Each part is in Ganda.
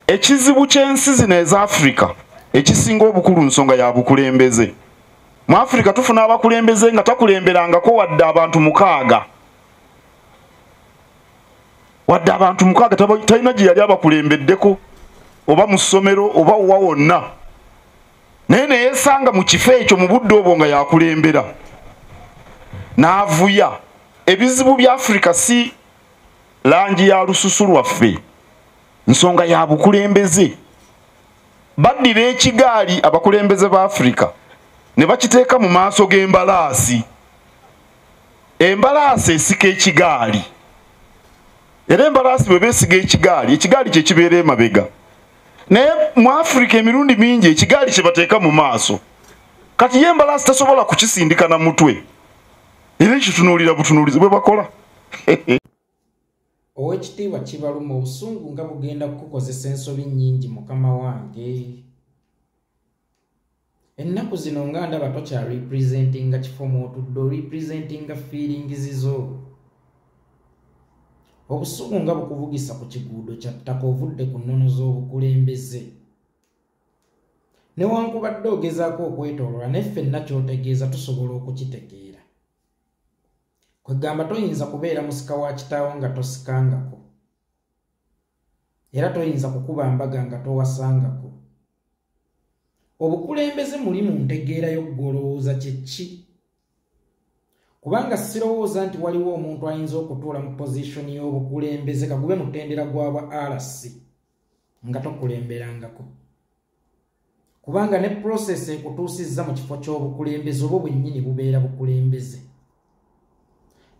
ekizibu ky'ensi zino eza Africa ekisinga obukulu nsonga ya bukulembeze. Mu Africa tufuna abakulembeze nga takulemberangako wadde abantu mukaaga. Wadde abantu mukaaga talina gye yali abakulembeddeko oba mu ssomero oba wa wonna. Naye ne yeesanga mu kifo ekyo mu budde obwo nga yakulembera. N'avuya. Ebizibu bya Africa si langi ya lususu lwaffe. Nsonga ya bukulembeze. Baddira ekigaali abakulembeze ba Africa ne bakiteeka mu maaso g'embalaasi. Embalaasi esika ekigaali. Era embalaasi bwe beesiga ekigaali, ekigaali kye kibeera emabega. Naye mu Africa emirundi mingi ekigaali kye bateeka mu maaso. Kati ye embalaasi tasobola kukisindika na mutwe. Era ekitunuulira butunuulizi bwe bakola. Owekitiibwa Kibaluma obusungu nga bugenda kukozesa ensobi nnyingi mukama wange. Ennaku zino nga ndaba tokya representinga kifo mw'otudde representinga feelings zo. Obusungu nga bukuvugisa ku kiguudo kya ttaka ovudde ku nnono z'obukulembeze. Newankubadde ogezaako okwetooloola neffe nakyotegeeza tusobola okukitegeera. Kwegamba toyinza kubeera musika wa kitaawo nga tosikangako. Era toyinza kukuba mbaga nga towasangako. Obukulembeze muli mu ntegeera y'oggolooza kye ki? Kubanga sirowooza nti waliwo omuntu ayinza okutuula mu pozishoni y'obukulembeze kagube mutendera gwabwa RC nga tokulemberangako. Kubanga ne process ekutuusizza mu kifo ky'obukulembeze obwo bwennyini bubeera bukulembeze.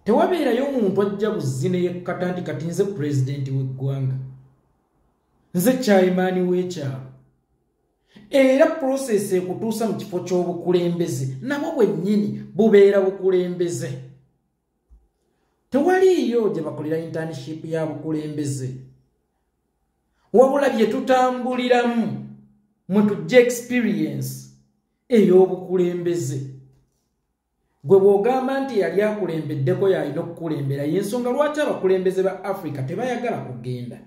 Tewabeerayo omuntu ajja buzine yekkata nti kati nze pulezidenti w'eggwanga. Nze chairman w'ekyalo. Era process ekutuusa mu kifo ky'obukulembeze nabwo bwennyini bubeera bukulembeze. Tewaliyo gye bakolera internship ya bukulembeze. Wabula bye tutambuliramu mwe tujja experience ey'obukulembeze. Gwe bw'ogamba nti yali akulembeddeko yalina okukulembera y'ensonga lwaki abakulembeze ba Africa tebayagala kugenda.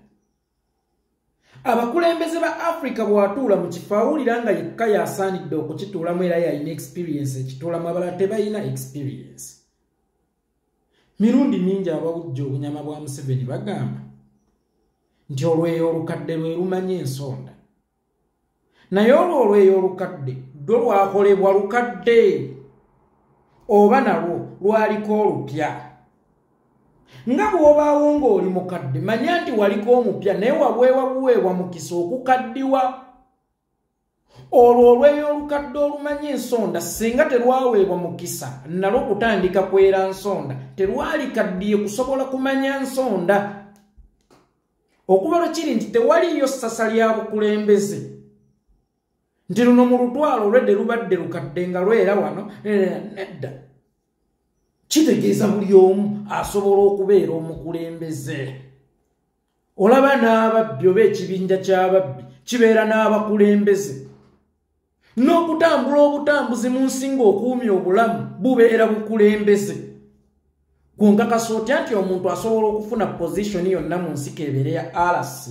Abakulembeze ba Africa bw'atuula mu kifo awulira nga yekka yasaanidde okukituulamu era yalina experience ekituulamu abalala tebalina experience. Mirundi mingi abawujja obunyama bwa Museveni bagamba nti olweyo olukadde lwe lumanya ensonda. Naye olweyo olukadde lwo lwakolebwa lukadde oba nalwo lwaliko olupya. Nga bw'obaawo ng'oli mukadde manya nti waliko omupya naye wabwewa mukisa okukaddiwa. Olwo olweyo olukadde olumanya ensonda singa terwaweebwa mukisa nalwo kutandika kwera nsonda terwalikaddiye kusobola kumanya nsonda. Okuba lwe kiri nti tewaliyo ssasa lya bukulembeze nti luno mu lutwalo olwedde lubadde lukadde nga lwera wano nedda. Kitegeeza buli omu asobola okubeera omukulembeze. Olaba n'ababbi oba ekibinja ky'ababbi kibeera n'abakulembeze. N'okutambula obutambuzi mu nsi ng'okuumya obulamu bubeera bukulembeze. Gw'onkakasa otya nti omuntu asobola okufuna pozishoni yonna mu nsi k'ebeere ya RC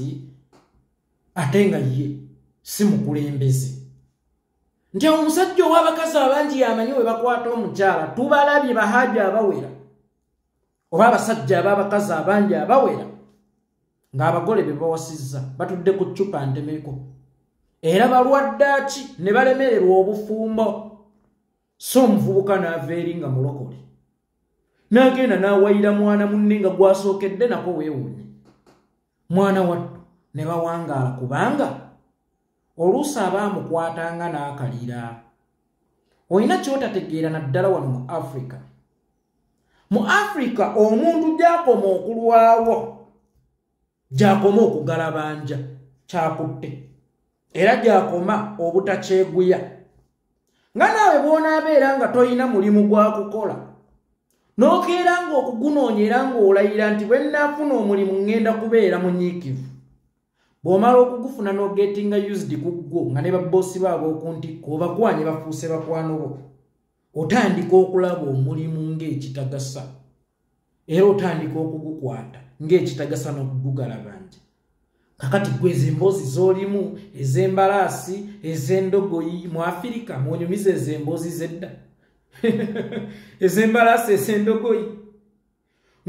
ate nga ye si mukulembeze. Nti omusajja ow'abakazi abangi yamanyi we bakwata omukyala tubalabye bahajja abawera oba abasajja ab'abakazi abangi abawera ng'abagole be bawasizza batudde ku ccupa ntemeko era balwaddaaki ne balemererwa obufumbo. So omuvubuka n'ava eri nga mulokole n'agenda n'awayira mwana munne nga gwasookedde nako weewuunye. Mwana wattu ne bawangaala kubanga oluusi abaamukwatanga n'akalira. Olina kyotategeera naddala wano mu Africa. Mu Africa omuntu gy'akoma okulwawo gy'akoma okugalabanja kyakutte era gy'akoma obutakyeguya. Nga naawe bw'onaabeera nga toyina mulimu gwa kukola n'okeera ng'okugunoonya era ng'olayira nti bwe nnaafuna omulimu ŋŋenda kubeera munyiikivu. Bw'omala okugufuna n'ogetinga used ku gwo nga ne babboosi baabo okuntikko obakwanye bafuuse bakwano bo otandika okulaba omulimu ng'ekitagasa era otandika okugukwata ng'ekitagasa n'okugugalabanja. kakati gweze embozi zolimu ezembalasi ezendogoyi mu Afrika mwonyumize ezembozi zedda ezembalasi ezendogoyi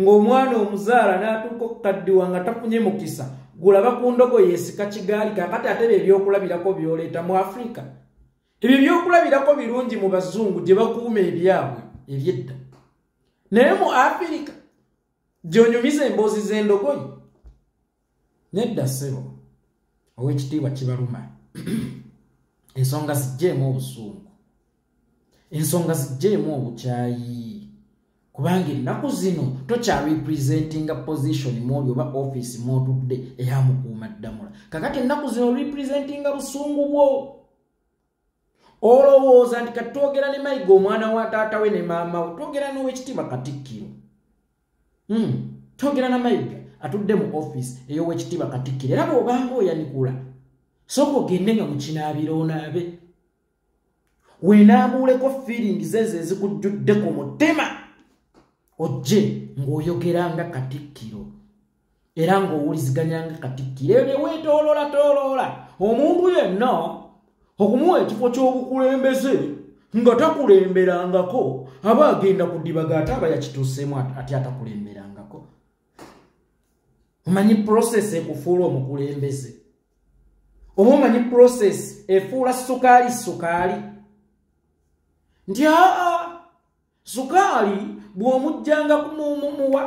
ng'omwana omuzaala n'atuuka okukaddiwa nga tafunye mukisa gulaba ku ndogoyi esika kigaali kakati ate ebyokulabirako byoleeta mu Afrika ebyo byokulabirako birungi mu bazungu gye bakuuma ebyabwe ebyedda naye mu Afrika gy'onyumiza emboozi z'endogoyi nedda ssebo ow'ekitiibwa kibaluma ensonga zijjeemu obusungu ensonga zijjeemu obukyayi kubanga ennaku zino tokyarepresentinga position mwoli oba office mwotudde eyamukuuma ddamula kakati ennaku zino representinga busungu bwo olowooza nti kati twogera ne Mayiga omwana wa taata we ne maama we twogera n'ow'ekitiibwa Katikkiro twogera na Mayiga atudde mu office ey'ow'ekitiibwa Katikkiro era bw'obanga oyanikula sooka ogende nga mukinaabira onaabe weenaabuuleko feelings ezo ezikujjudde ku mutima ojje ng'oyogera nga Katikkiro era ng'owuliziganya nga Katikkiro ebyo weetooloola omuntu yenna okumuwa ekifo ky'obukulembeze nga takulemberangako aba agenda kudibaga ate aba yakituuseemu ate atakulemberangako omanyi process ekufuula omukulembeze oba omanyi process efuula sukaali nti sukaali bw'omujjanga kumumuwa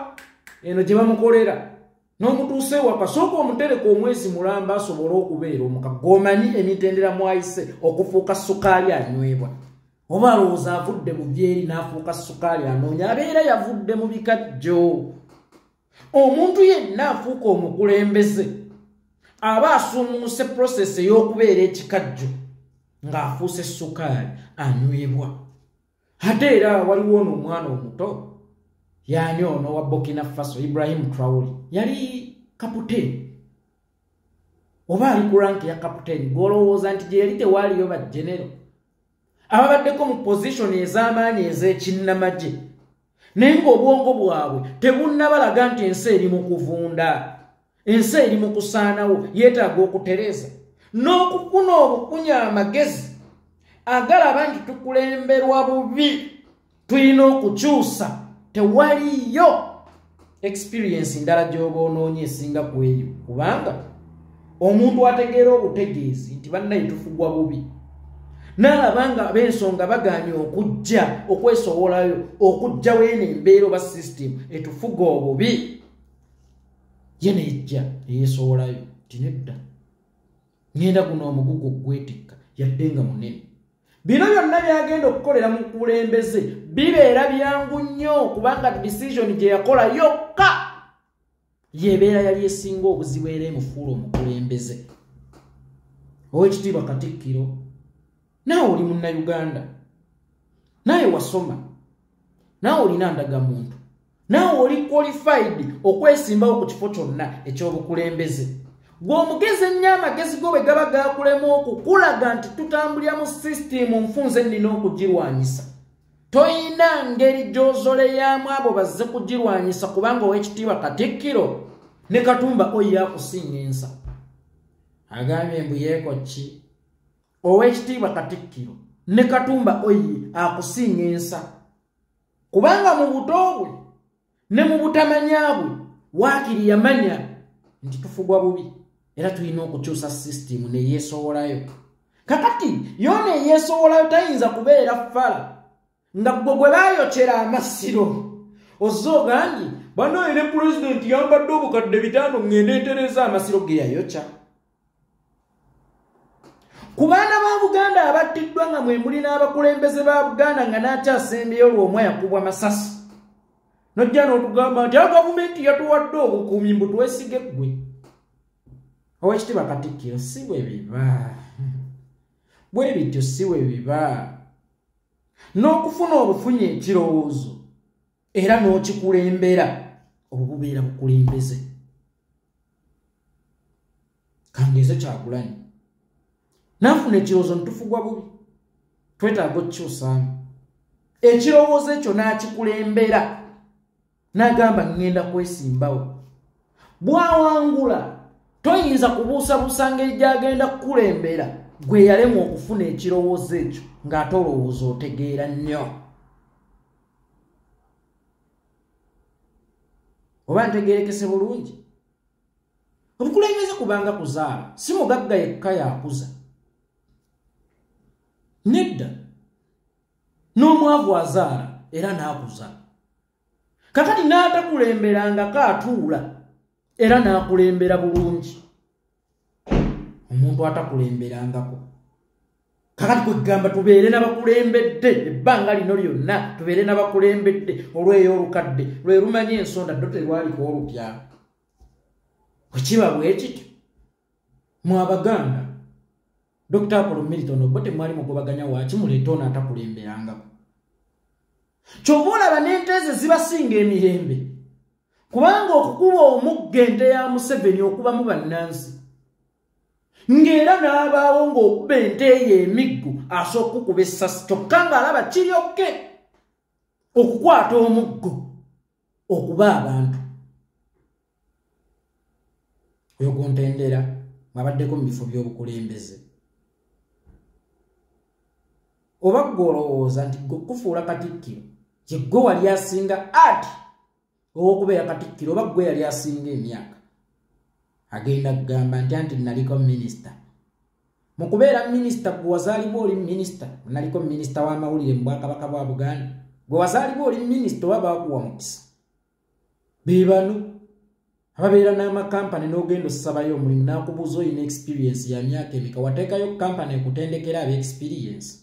eno gye bamukolera n'omutuuse waka sooka omutereka omwezi mulamba asobole okubeera omukago omanyi emitendera mwayise okufuuka sukaali anywebwa oba alowooza avudde mu byeri n'afuuka sukaali anoonya abeera yavudde mu bikajjo omuntu yenna afuuka omukulembeze aba asumuuse process ey'okubeera ekikajjo ng'afuuse sukaali anywebwa ate era waliwo n'omwana omuto yaani ono wa Burkina Faso Ibrahim Traore yali kaputeni oba ali ku rank ya kaputeni golowooza nti gye yali tewaaliyo bajjenero ababaddeko mu position ez'amaanyi ez'ekinnamagye naye ng'obwongo bwabwe tebunnabalaga nti ensi eri mu kuvunda ensi eri mu kusaanawo yeetaaga okutereeza n'okufuna obukunya amagezi agalaba nti tukulemberwa bubi tulina okukyusa tewaliyo experience ndala gy'oba onoonye esinga ku eyo kubanga omuntu ategeera obutegeezi nti bannaye tufugwa bubi n'alaba nga ab'ensonga bagaanye okujja okwesowolayo okujjawo eno embeera oba system etufuga obubi ye nejja eyeesowolayo ti nedda ngenda guno omugugu ogwetikka yadde nga munene bino byonna byagenda okukolera mu kulembeze bibeera byangu nnyo kubanga decision gye yakola yokka yebeera yali esinga obuzibu era emufuula omukulembeze ow'ekitiibwa Katikkiro naawe oli munnayuganda naye wasoma naawe olina ndagamuntu naawe oli qualified okwesimbawo ku kifo kyonna eky'obukulembeze gw'omugezi ennyo amagezi go bwe gaba gakulema okukulaga nti tutambulira mu sisitimu nfunze nnina okugirwanyisa toyina ngeri gy'ozoleyamu abo bazze kugirwanyisa kubanga ow'ekitiibwa Katikkiro ne Katumba oyo akusinga ensa agambye mbu yeeko ki ow'ekitiibwa Katikkiro ne Katumba oyo akusinga ensa kubanga mu buto bwe ne mu butamanya bwe waakiri yamanya nti tufugwa bubi era tulina okukyusa system ne yeesowolayo kakati yona eyeesowolayo tayinza kubeera fala nga gwe baayokyera amasiro ozogandi bano ere pulezidenti yambadde obukadde 5 ngende entereza amasiro ge yayokya ku baana ba Buganda abattiddwa nga mwe muli n'abakulembeze ba Buganda nga n'akyasembyeyo lw'omwe yakubwa masasi nojja n'otugamba nti gavumenti yatuwadde obukuumi mbu twesige ggwe ow'ekitiibwa Katikkiro si bwe biba bwe bityo si bwe biba n'okufuna obufunye ekirowoozo era n'okikulembera obwo bubeera bukulembeze kangeeze Kyagulanyi n'afuna ekirowoozo ntufugwa bubi twetaaga okukyusaamu ekirowoozo ekyo n'akikulembera n'agamba ngenda kwesimbawo bw'awangula toyinza kubuusa busanga ejagenda kukulembera gwe yalemwa okufuna ekirowoozo ekyo ng'ate olowooza otegeera nnyo. Oba ntegeerekese bulungi? Obukulembeze kubanga kuzaala si mugagga yekka yakuza. Nedda n'omwavu azaala era n'akuza. Kakati n'atakulemberanga kaatuula era n'akulembera bulungi. Omuntu atakulemberangako. Kakati kwegamba tubeere n'abakulembedde ebbanga lino lyonna tubeere n'abakulembedde olweyo olukadde lwe lumanye ensonda ddo terwaliko olupya. Wekiba bwe kityo mu Abaganda Dr. Apollo Milton Obote temwali mugobaganya waaki muleeta ono atakulemberangako. Kyova olaba n'ente ze zibasinga emirembe kubanga okukuba omugga ente ya Museveni okubamu bannansi ng'era n'abaawo ng'okuba ente ye emiggu asooka okukuba essasi kyokka ng'alaba kiryokke okukwata omuggo okuba abantu. Oyo gontendera mwabaddeko mu bifo by'obukulembeze. Oba gwe olowooza nti gwe kufuula Katikkiro ye gwe wali asinga ati ow'okubeera Katikkiro oba gwe yali asinga emyaka agenda kugamba nti naliko minisita. Mu kubeera minisita gwe wazaalibwa oli minisita naliko minisita w'amawulire mu Bwakabaka bwa Buganda gwe wazaalibwa oli minisita oba baakuwa mukisa. Be bano ababeera n'amakampani n'ogenda osabayo omulimu n'akubuuza olina experience ya myaka emeka wateekayo kampani ekutendekera aba experience.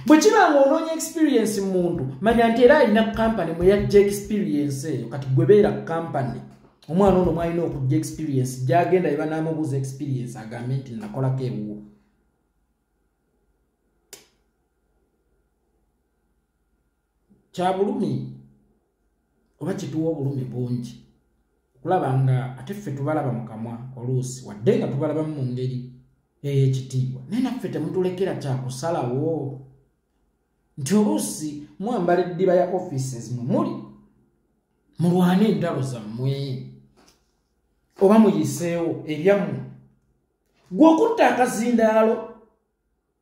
Bwe kiba ng'onoonya experience mu muntu manya nti era alina kampani mwe yajja experience eyo kati gwe beera kampani omwana ono mwalina okujja experience gy'agenda eba n'amubuuza experience agambe nti nakolako ewuwo. Kya bulumi oba kituwa obulumi bungi okulaba nga ate ffe tubalaba mu kamwa oluusi wadde nga tubalabamu mu ngeri ey'ekitiibwa naye naffe temutulekera kyakusalawo nti oluusi mwambala eddiba ya offices mwe muli mulwane entalo zammwe oba muyiseewo eryammwe. Gwe okutta akazindaalo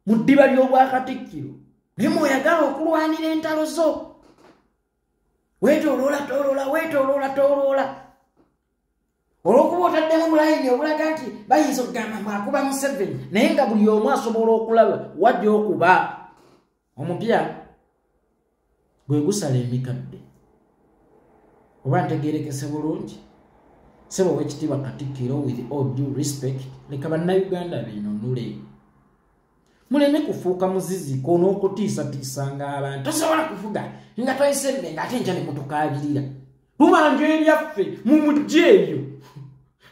mu ddiba ly'Obwakatikkiro naye mw'oyagala okulwanira entalo zo weetooloola olw'okuba otaddemu mulayini obulaga nti bayinza okugamba mwakuba Museveni naye nga buli omu asobola okulaba wajja okuba omupya gwe gusala emikadde. Oba ntegeerekese bulungi sebo w'ekitiibwa Katikkiro with all due respect leka bannayuganda beenunule muleme kufuuka muziziko n'okutiisatiisanga abantu. Tosobola kuvuga nga toyisembe ng'ate nja ne mutukaabirira lubanja eryaffe mumujje eyo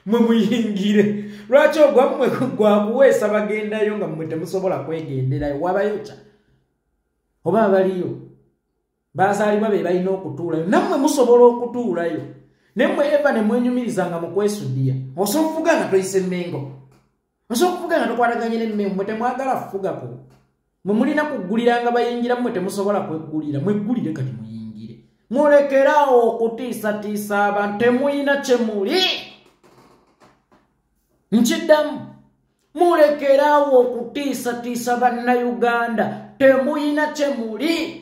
mwe muyingire. Lwaki ogwammwe gwakuweesa bagendayo nga mmwe temusobola kwegenderayo wabayo kya oba abaliyo bazaalibwa be balina okutuulayo nammwe musobola okutuulayo nemmwe eva ne mwenyumirizanga mu kwesuddiya. Osobola okuvuga nga toyise mmengo osobola okuvuga nga tokwataganye n'emmengo mmwe temwagala kufugako mwe mulina kugguliranga bayingira mmwe temusobola kweggulira mweggulire kati muyingire. Mulekerawo okutiisatiisa abantu temulina kye muli. Nkiddamu mulekerawo okutiisatiisa bannayuganda temulina kye muli.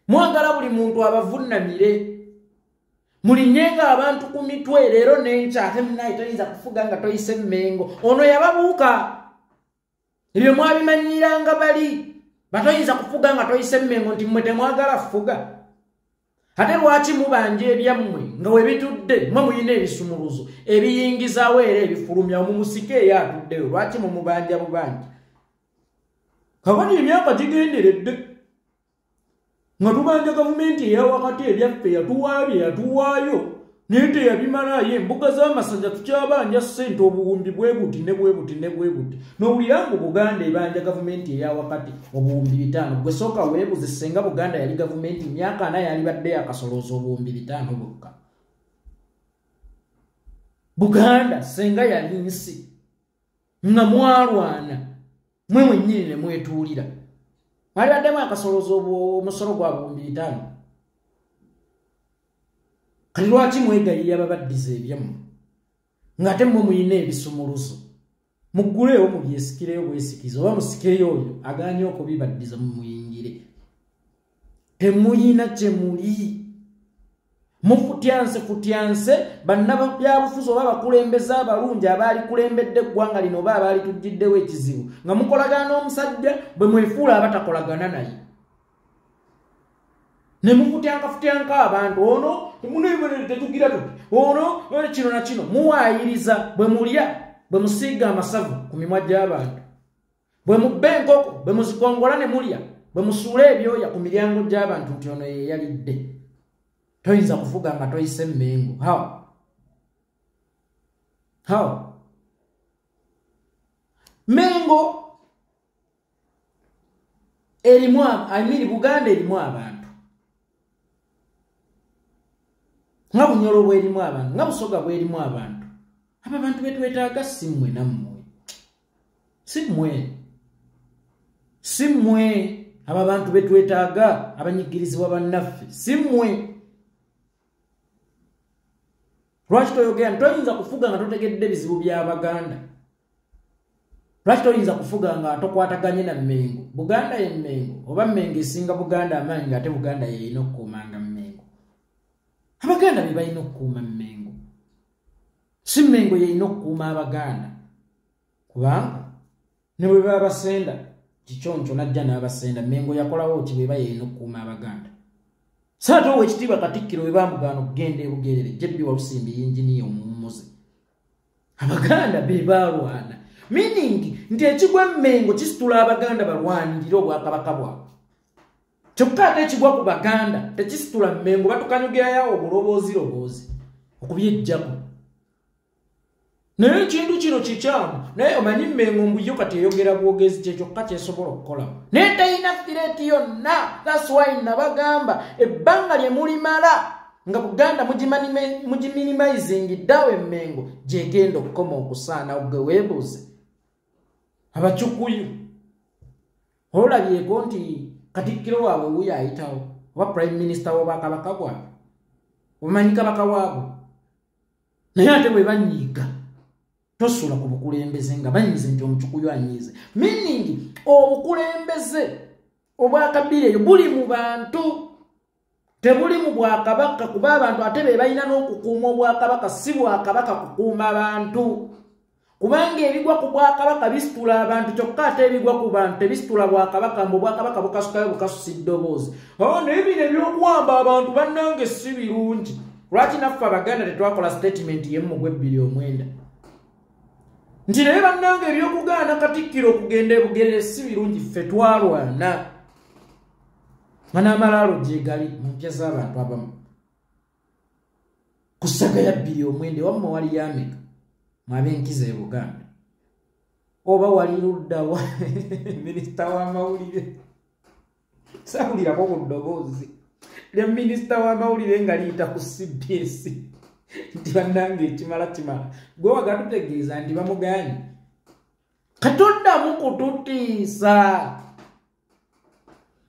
Mwagala buli muntu abavunnamire mulinyenga abantu ku mitwe leero n'enkya ate munaye toyinza kufuga nga toyise mmengo. Ono yababuuka ebyo mwabimanyiranga bali batoyinza kufuga nga toyise mmengo nti mmwe temwagala fuga. Ate lwaki mubanja ebyammwe nga we bitudde mwe mulina ebisumuluzo ebiyingizaawo era ebifulumya omumusike eyo atuddeyo lwaki mumubanja bubanja. Kakati emyaka gigenderedde nga tubanja gavumenti eya wakati ebyaffe yatuwaayo naye teyabimalayo. Embuga z'amasanja tukyabanja ssente obuwumbi bwe buti ne bwe buti ne bwe buti n'owulira ngu Buganda ebanja gavumenti eya wakati obuwumbi 5. Gwe sooka weebuze senga Buganda yali gavumenti myaka 4 yalibadde yakasolooza obuwumbi 5 bwokka. Buganda senga yali nsi nga mwalwana mwe mwennyini ne mwetuulira mwalibaddemu akasolooza omusolo gwa buwumbi 5. kati lwaki mwegayirira babaddiza ebyammwe ng'ate mmwe muyina ebisumuluzo mugguleewo mubyesikireyo bwesikiza oba musikeyo oyo aganye okubibaddiza mumuyingire temuyina kye muli mufutyanse bannabyabufuzi oba abakulembeze abalungi abaali kulembedde eggwanga lino oba abaali tujjiddewo ekizibu nga mukolagana n'omusajja bwe mwefuula abatakolagana naye ne mufutyanka abantu ono temuneeberere tetugira tuti ono kino na kino muwaayiriza bwe mulya bwe musiiga amasavu ku mimwa gy'abantu bwe mubba enkoko bwe muzikongola ne mulya bwe musuula ebyoya ku miryango gy'abantu nti ono ye yalidde toyinza kufuga nga toyise Mmengo how Mmengo erimu Buganda erimu abantu nga Bunyoro bwerimu abantu nga Busoga bwerimu abantu aba bantu betwetaaga simmwe nammwe simmwe aba bantu betwetaaga abanyigirizibwa bannaffe simmwe lwaki toyogera toyinza kufuga nga totegedde bizibu by'Abaganda lwaki toyinza kufuga nga tokwataganye na Mmengo Buganda ye Mmengo oba Mmengo esinga Buganda amaanyi ng'ate Buganda yeyina okukuumanga Mmengo Abaganda be balina okukuuma Mmengo si Mmengo yeyina okukuuma Abaganda kubanga ne bwe baba basenda kikyonco najja n'abasenda Mmengo yakolawo ki bwe ba yeyina okukuuma Abaganda Sato wekitiibwa Katikkiro we bamugana okugenda ebugerere Jebbi Walusimbi yinginiya omumuze Abaganda be balwana meaning nti ekigwa Mmengo kisitula Abaganda balwanirira obwakabaka bwabwe kyokka ate ekigwa ku Baganda tekisitula Mmengo batukanyugirayo obuloboozi okubyejjako naye ekintu kino kikyamu naye omanyi Mmengo mbuyo kati eyogera bwogezi kyekyoka kyesobola okukola naye teyina threati yonna that's why nabagamba ebbanga lye mulimala nga Buganda mugiminimizing ddawe Mmengo gyegenda okukoma okusaana gwe weebuuze abakyukuyu olabyeko nti Katikkiro waabwe wuyo ayitawo oba prime minister w'obwakabaka bwabwe omanyi kabaka waabwe naye ate bwe banyiiga tosula ku bukulembeze nga banyize nti omukyukuyu anyize meaning obukulembeze obwakabira eyo buli mu bantu tebuli mu bwakabaka kuba abantu ate be balina n'okukuuma obwakabaka si bwakabaka kukuuma abantu kubanga ebigwa ku bwakabaka bisitula abantu kyokka ate ebigwa ku bantu tebisitula bwakabaka mbu obwakabaka bukasukayo bukasusa eddoboozi naye bino ebyokuwamba abantu bannange si birungi lwaki naffe Abaganda tetwakola statement yemu gwe 2,900,000 nti naye bannange ebyokugaana Katikkiro okugenda ebugerere si birungi ffe twalwana nga n'amalaalo gyegali mu mpya z'abantu abamu ku ssaga ya 2,900,000 wamma wali yameka mwab'enkiza e Buganda oba wali luddawa minisita w'amawulire saawulirako ku ddoboozi lya minisita w'amawulire nga liyita ku CBS nti bannange ekimala gwe wagatutegeeza nti bamuganye katoddamu kututiisa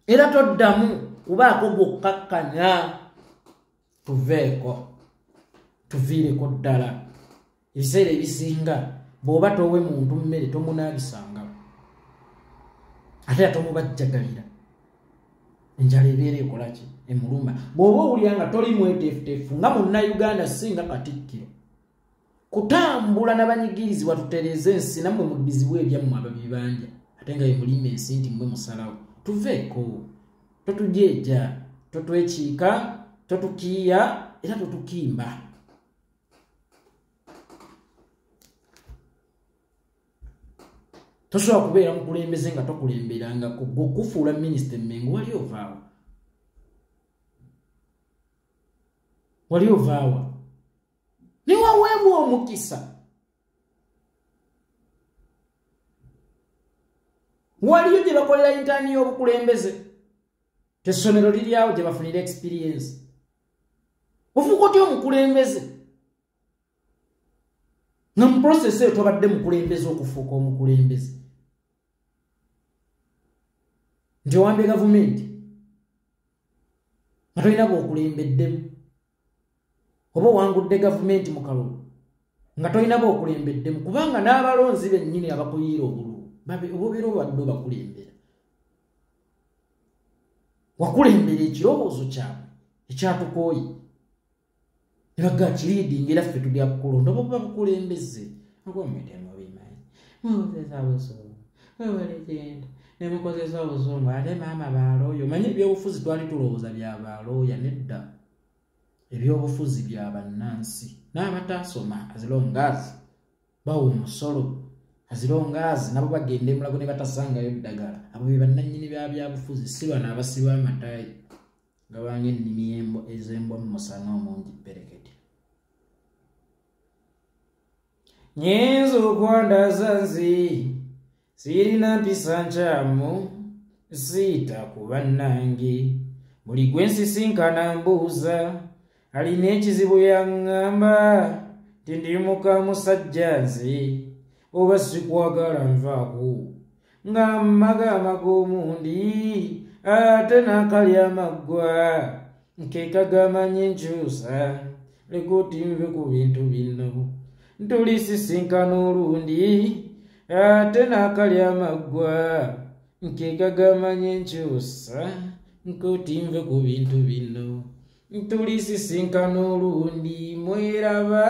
era toddamu kubaako gwokkakkanya tuviireko ddala ebiseera ebisinga bw'oba towe muntu mmere tomunaabisanga ate tomubajjagalira enjala ebeera ekolaki emuluma bw'oba owulira nga toli mweteefuteefu nga munnayuganda singa Katikkiro kutambula n'abanyigirizibwa tutereeze ensi nammwe muddizibwa ebyammwe ababibanja ate nga bemulima ensi nti mmwe musalawo tuveeko totujeeja totwekiika totukiiya era totukimba tosobola kubeera mukulembeze nga tokulemberanga kufuula minisita Mmengo wali ovaawa niwaweebwa omukisa waliyo gye bakolera intaani y'obukulembeze tesomero liryawo gye bafunira experience ofuuka otya omukulembeze nga mu process eyo tobadde mukulembeze okufuuka omukulembeze nti owambye gavumenti nga tolina bw'okulembeddemu oba wangudde gavumenti mu kalulu nga tolinabo okulembeddemu kubanga n'abalonzi bennyini abakuyiira obululu obubeera obadde obakulembera wakulembera ekirowoozo kyabwe ekyatukooye ne bagga kiriidinga era ffe tuli akulonda oba buba bukulembeze agwomumitemu bimanyi mukozesa busungu obalegenda ne mukozesa obusungu ate maama balooyo manye ebyobufuzi twali tulowooza bya balooya nedda ebyobufuzi bya bannansi n'abataasoma azirongaazi bawa omusolo azirongaazi nabo bagenda emulago ne batasangayo ddagala abo be bannannyini bya byabufuzi si bano abasibwa amataayi nga bange ennimi ez'embwa mu musana omungi pereketi nyinza okwandaza nzi sirina mpisa nkyamu siita ku bannange buli gwe nsisinkana mbuuza alina ekizibu yaŋŋamba ti ndi muka musajja nze oba sikwagala nvaako nga mmagama g'omundi ate n'akalya amaggwa nkeekagamanya enkyusa lekoti nve ku bintu bino tulisisinkana olundi ate n'akalya amaggwa nkeekagamanya enkyusa nkoti nve ku bintu bino tulisisinkana olundi mweraba